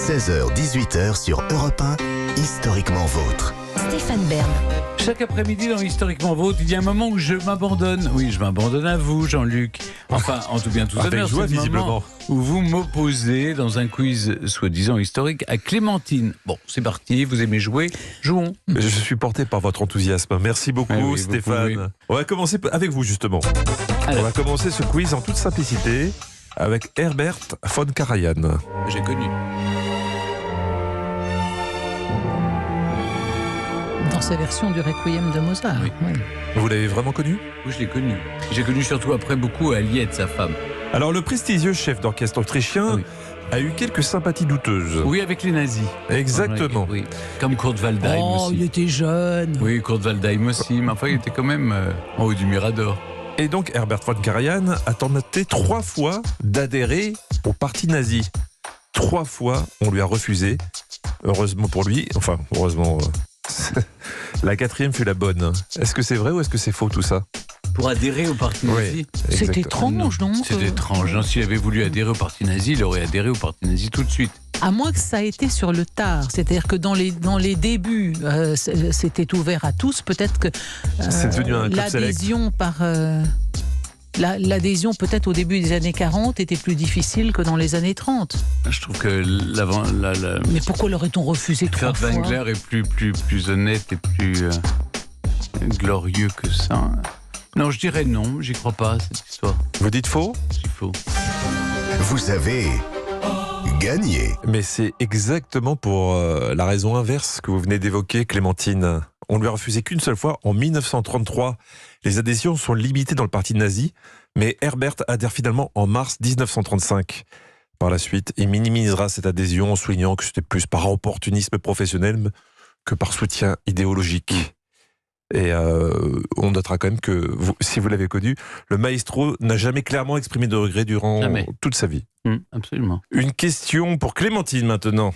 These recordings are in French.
16h-18h sur Europe 1, Historiquement Vôtre. Stéphane Bern. Chaque après-midi dans Historiquement Vôtre, il y a un moment où je m'abandonne. Oui, je m'abandonne à vous, Jean-Luc. Enfin, en tout bien tout honneur, joie, c'est le moment visiblement. où vous m'opposez dans un quiz soi-disant historique à Clémentine. Bon, c'est parti, vous aimez jouer, jouons. Je suis porté par votre enthousiasme. Merci beaucoup, Ah oui, vous Stéphane. pouvez. On va commencer avec vous, justement. Alors. On va commencer ce quiz en toute simplicité avec Herbert von Karajan. J'ai connu. Dans sa version du Requiem de Mozart. Oui. Oui. Vous l'avez vraiment connu ? Oui, je l'ai connu. J'ai connu surtout après beaucoup Aliette, sa femme. Alors, le prestigieux chef d'orchestre autrichien Oui. a eu quelques sympathies douteuses. Oui, avec les nazis. Exactement. Oui, comme Kurt Waldheim Oh, aussi. il était jeune. Oui, Kurt Waldheim aussi, mais enfin, il était quand même en haut du Mirador. Et donc, Herbert von Karajan a tenté 3 fois d'adhérer au parti nazi. 3 fois, on lui a refusé. Heureusement pour lui, enfin, heureusement, la 4e fut la bonne. Est-ce que c'est vrai ou est-ce que c'est faux tout ça ? Pour adhérer au parti nazi. C'est Exactement. étrange, non C'est étrange. S'il avait voulu adhérer au parti nazi, il aurait adhéré au parti nazi tout de suite. À moins que ça ait été sur le tard. C'est-à-dire que dans les débuts, c'était ouvert à tous. Peut-être que C'est devenu un club select. l'adhésion par... L'adhésion peut-être au début des années 40 était plus difficile que dans les années 30. Je trouve que Mais pourquoi l'aurait-on refusé 3 Kurt fois Wengler est plus honnête et plus glorieux que ça. Non, je dirais non, j'y crois pas, cette histoire. Vous dites faux ? C'est faux. Vous avez gagné. Mais c'est exactement pour la raison inverse que vous venez d'évoquer, Clémentine. On lui a refusé qu'une seule fois, en 1933. Les adhésions sont limitées dans le parti nazi, mais Herbert adhère finalement en mars 1935. Par la suite, il minimisera cette adhésion en soulignant que c'était plus par opportunisme professionnel que par soutien idéologique. Et on notera quand même que, si vous l'avez connu, le maestro n'a jamais clairement exprimé de regret durant toute sa vie. Absolument. Une question pour Clémentine maintenant.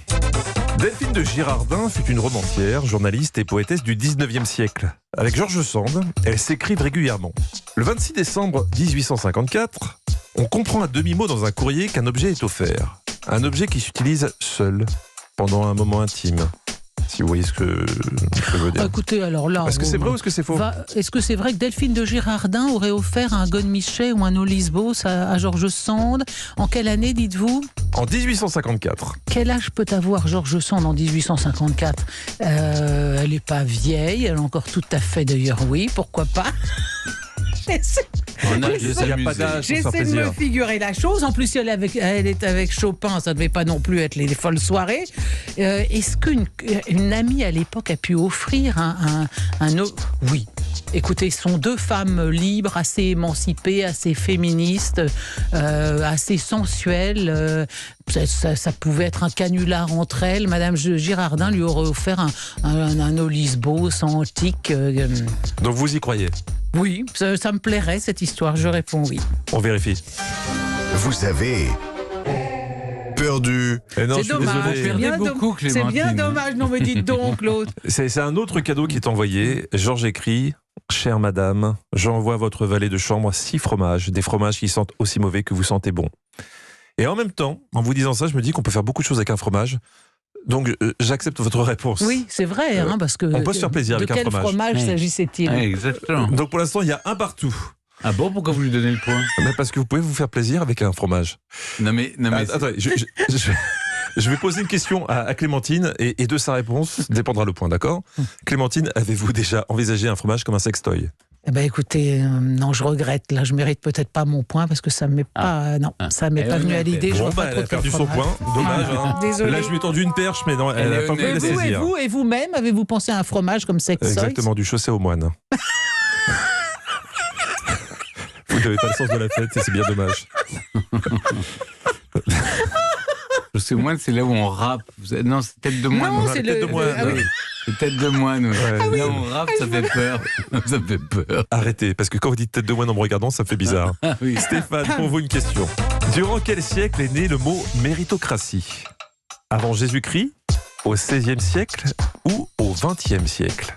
Delphine de Girardin fut une romancière, journaliste et poétesse du 19e siècle. Avec George Sand, elles s'écrivent régulièrement. Le 26 décembre 1854, on comprend à demi-mot dans un courrier qu'un objet est offert. Un objet qui s'utilise seul, pendant un moment intime. Si vous voyez ce que je veux dire. Écoutez, alors là... Est-ce que c'est vrai ou est-ce que c'est faux ? Est-ce que c'est vrai que Delphine de Girardin aurait offert un Godemichet ou un Olisbos à George Sand ? En quelle année, dites-vous ? En 1854. Quel âge peut avoir George Sand en 1854 ? Elle n'est pas vieille, elle est encore tout à fait d'ailleurs, oui, pourquoi pas ? On a de Il n'y a s'amuser. pas d'âge pour se faire J'essaie de me plaisir. figurer la chose. En plus, si elle est avec Chopin, ça ne devait pas non plus être les folles soirées. Est-ce qu'une amie à l'époque a pu offrir Oui. Écoutez, ce sont 2 femmes libres, assez émancipées, assez féministes, assez sensuelles. Ça pouvait être un canular entre elles. Madame Girardin lui aurait offert un Olisbos antique. Donc vous y croyez ? Oui, ça me plairait cette histoire, je réponds oui. On vérifie. Vous avez perdu. Eh non, C'est je suis dommage, désolé. Perdez beaucoup, c'est bien Clémentine. dommage, non mais dites donc l'autre. C'est un autre cadeau qui est envoyé. Georges écrit « Chère madame, j'envoie à votre valet de chambre 6 fromages, des fromages qui sentent aussi mauvais que vous sentez bon. » Et en même temps, en vous disant ça, je me dis qu'on peut faire beaucoup de choses avec un fromage. Donc j'accepte votre réponse. Oui, c'est vrai, parce que... on peut se faire plaisir avec un de quel fromage. Oui. s'agissait-il ? Ouais, exactement. Donc pour l'instant, il y a un partout. Ah bon, pourquoi vous lui donnez le point ? Mais parce que vous pouvez vous faire plaisir avec un fromage. Non mais Attendez, je vais poser une question à Clémentine et de sa réponse dépendra le point, d'accord ? Clémentine, avez-vous déjà envisagé un fromage comme un sextoy ? Eh ben écoutez, non, je regrette. Là, je mérite peut-être pas mon point parce que ça m'est pas, ça m'est pas venu à l'idée. Je Bon, vois pas elle trop a de perdu son fromage. point. Dommage. Hein. Désolée. Là, je lui ai tendu une perche, mais non, elle Elle n'a est pas voulu la honnête. saisir. Et vous-même, avez-vous pensé à un fromage comme sextoy ? Exactement, du chaussé au moine. Vous n'avez pas le sens de la fête, et c'est bien dommage. Je sais moins, c'est là où on rappe. Non, c'est tête de moine. Non, la c'est tête de moine. ah oui. C'est tête de moine. Oui. Ouais. Là où on rappe, ça fait peur. Ça fait peur. Arrêtez, parce que quand vous dites tête de moine en me regardant, ça me fait bizarre. Ah oui. Stéphane, pour vous une question. Durant quel siècle est né le mot méritocratie ? Avant Jésus-Christ, au XVIe siècle ou au XXe siècle ?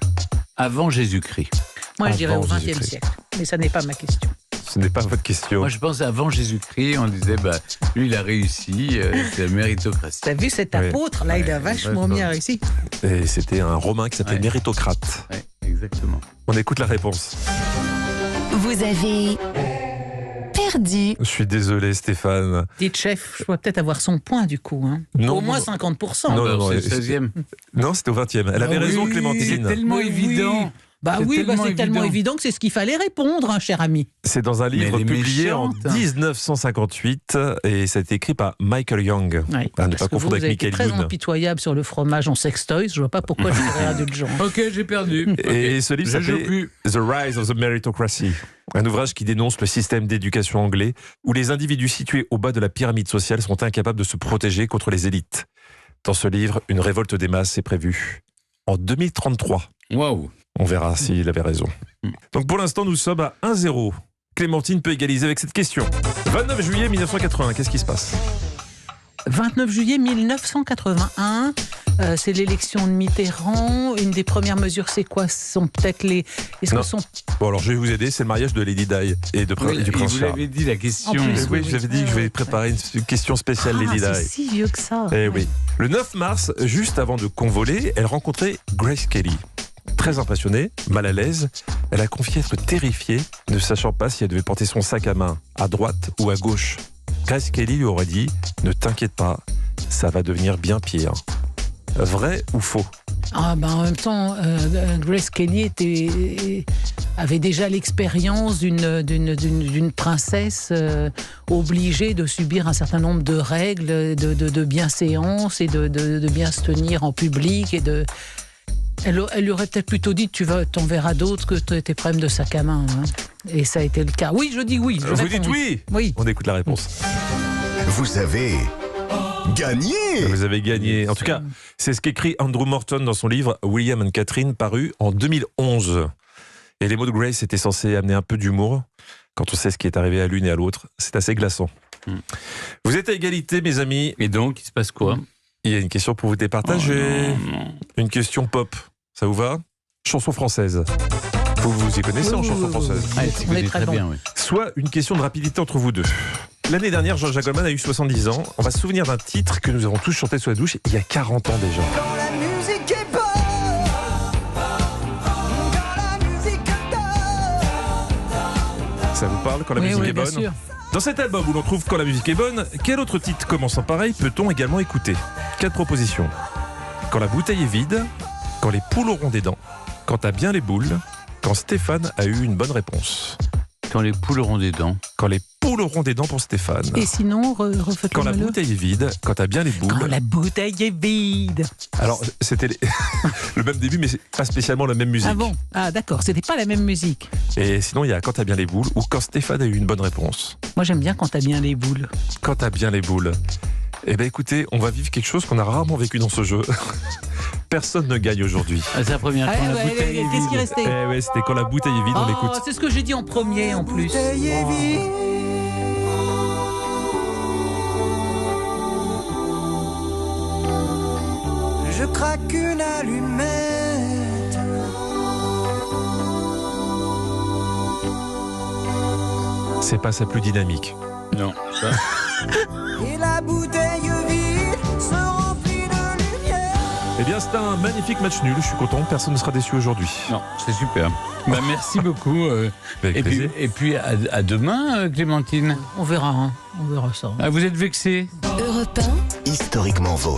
Avant Jésus-Christ. Moi, je dirais au Avant XXe Jésus-Christ. siècle. Mais ça n'est pas ma question. Ce n'est pas votre question. Moi, je pense avant Jésus-Christ, on disait, lui, il a réussi, c'est la méritocratie. T'as vu cet apôtre, là, il a vachement bien réussi. Et c'était un Romain qui s'appelait Méritocrate. Oui, exactement. On écoute la réponse. Vous avez perdu. Je suis désolé, Stéphane. Dites chef, je dois peut-être avoir son point du coup. Hein. Non, Au moins non. 50%. Non, C'est le 16e. Non, c'était au 20e. Elle avait raison, C'est Clémentine. tellement Mais oui. évident. C'est tellement évident que c'est ce qu'il fallait répondre, hein, cher ami. C'est dans un livre elle est publié en méchante. 1958 et ça a été écrit par Michael Young. Oui, À ne parce pas que confondre vous avec avez été Michael très Youn. impitoyable sur le fromage en sextoys. Je vois pas pourquoi je serais indulgent. Ok, j'ai perdu. Et ce livre Je joue s'appelait plus. The Rise of the Meritocracy, un ouvrage qui dénonce le système d'éducation anglais où les individus situés au bas de la pyramide sociale sont incapables de se protéger contre les élites. Dans ce livre, une révolte des masses est prévue en 2033. Waouh. On verra s'il avait raison. Donc pour l'instant, nous sommes à 1-0. Clémentine peut égaliser avec cette question. 29 juillet 1980, qu'est-ce qui se passe ? 29 juillet 1981, c'est l'élection de Mitterrand. Une des premières mesures, c'est quoi? Ce sont peut-être les. Est-ce Non. que sont... Bon, alors je vais vous aider, c'est le mariage de Lady Di et du Vous prince Charles. l'avez dit, la question. En plus, Oui, je vous avais dit que je vais préparer une question spéciale Lady c'est Di. si vieux que ça. Eh oui. Le 9 mars, juste avant de convoler, elle rencontrait Grace Kelly. Très impressionnée, mal à l'aise, elle a confié être terrifiée, ne sachant pas si elle devait porter son sac à main à droite ou à gauche. Grace Kelly lui aurait dit « Ne t'inquiète pas, ça va devenir bien pire ». Vrai ou faux ? En même temps, Grace Kelly avait déjà l'expérience d'une princesse obligée de subir un certain nombre de règles, de bienséance et de bien se tenir en public. Elle lui aurait peut-être plutôt dit tu t'enverras d'autres que tes problèmes de sac à main. Hein. Et ça a été le cas. Oui, je dis oui. Vous dites oui ? Oui. On écoute la réponse. Vous avez gagné. Vous avez gagné. En tout cas, c'est ce qu'écrit Andrew Morton dans son livre William and Catherine, paru en 2011. Et les mots de Grace étaient censés amener un peu d'humour. Quand on sait ce qui est arrivé à l'une et à l'autre, c'est assez glaçant. Vous êtes à égalité, mes amis. Et donc, il se passe quoi? Il y a une question pour vous départager. Oh, non. Une question pop. Ça vous va? Chanson française. Vous y connaissez en chanson française? Ah, tu On est connais très très bon. bien, oui. Soit une question de rapidité entre vous deux. L'année dernière, Jean-Jacques Goldman a eu 70 ans. On va se souvenir d'un titre que nous avons tous chanté sous la douche il y a 40 ans déjà. Quand la musique est bonne, quand la musique est bonne. Ça vous parle quand la musique est bien bonne? sûr. Dans cet album où l'on trouve Quand la musique est bonne, quel autre titre commençant pareil peut-on également écouter? 4 propositions. Quand la bouteille est vide, quand les poules auront des dents, quand t'as bien les boules, quand Stéphane a eu une bonne réponse. Quand les poules auront des dents. Quand les poules auront des dents pour Stéphane. Et sinon, refaites Quand la le bouteille est vide, quand t'as bien les boules. Quand la bouteille est vide. Alors, c'était le même début, mais c'est pas spécialement la même musique. Ah bon? Ah d'accord, c'était pas la même musique. Et sinon, il y a Quand t'as bien les boules ou Quand Stéphane a eu une bonne réponse. Moi j'aime bien quand t'as bien les boules. Quand t'as bien les boules. Eh bien, écoutez, on va vivre quelque chose qu'on a rarement vécu dans ce jeu. Personne ne gagne aujourd'hui. Ah, c'est la première Ah, quand la ouais, bouteille est qu'est-ce qui vide. restait? Eh ouais, c'était Quand la bouteille est vide, on l'écoute. C'est ce que j'ai dit en premier en plus. Bouteille est vide. Je craque une allumette. C'est pas sa plus dynamique. Non, ça. Et la bouteille vide se remplit de lumière. Eh bien, c'est un magnifique match nul. Je suis content, personne ne sera déçu aujourd'hui. Non, c'est super. Merci beaucoup. Avec plaisir. Et puis à demain, Clémentine. On verra, hein. On verra ça. Ah, vous êtes vexée? Europe 1. Historiquement vôtre.